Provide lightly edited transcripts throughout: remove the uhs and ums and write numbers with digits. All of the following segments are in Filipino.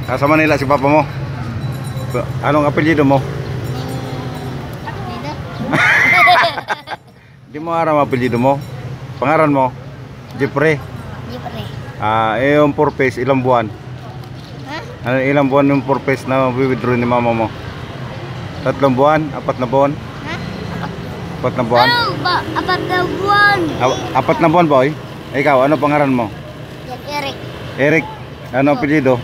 Sa Manila si papa mo. Anong apelyido mo? Di mo aram apelyido mo? Pangaran mo? Jeffrey. Jeffrey. Yung purpose, ilang buwan? Ha? Ilang buwan yung purpose na withdraw ni mama mo? 3 buwan? 4 na buwan? Ha? 4 na buwan? Ano ba? 4 na buwan. 4 na buwan, boy? Ikaw, ano pangaran mo? Yan, Eric. Eric. Ano apelyido?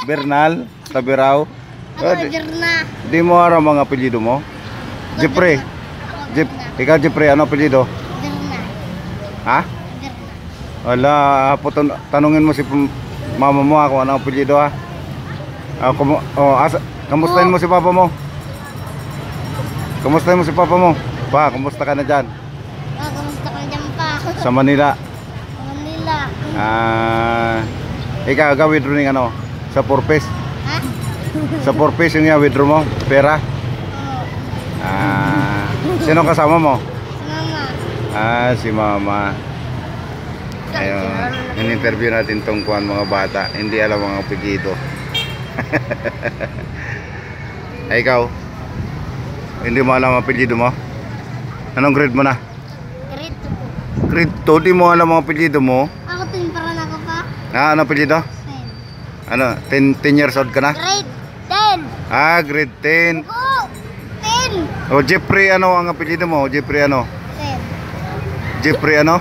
Bernal, Tabirao. Ano, Jerna? Di mo aram ang apelyido mo? Jeffrey. Ikaw Jeffrey, ano apelyido? Jerna. Ha? Jerna. Wala, tanungin mo si mama mo kung ano apelyido ha. Kamustahin mo si papa mo? Kamustahin mo si papa mo? Pa, kumusta ka na dyan? Kamusta ka dyan pa? Sa Manila. Manila. Ikaw, withdraw ng ano? Sa purpose. Ha? Sa purpose yung withdraw mo? Pera? Oo. Sino kasama mo? Mama. Si mama. Ayun, in-interview natin tong kuhan mga bata. Hindi alam mga apelyido. Ay, ikaw? Hindi mo alam ang apelyido mo? Anong grade mo na? Grade 2 po. Grade 2, di mo alam ang apelyido mo? Ako tuwing parang ako pa. Ano apelyido? 10. Ano, 10 years old ka na? Grade 10. Grade 10. Oo. 10. Jeffrey, ano ang apelyido mo? Jeffrey ano? 10. Jeffrey ano?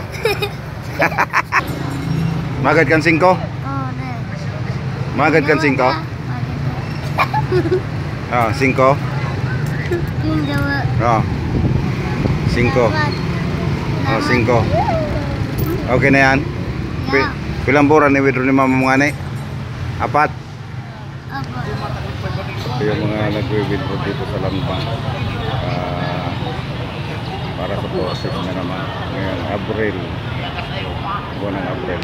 Magad kan 5? Oh, 10. Magad kan 5? 5? Yung dawa. 5. 5. Okay na yan? Pilang buwan ni withdraw ni mama mo nga ni? 4? Opo. Yung mga nag-withdraw dito sa Lambang para sa process na naman ngayong Abril, buwan ng Abril.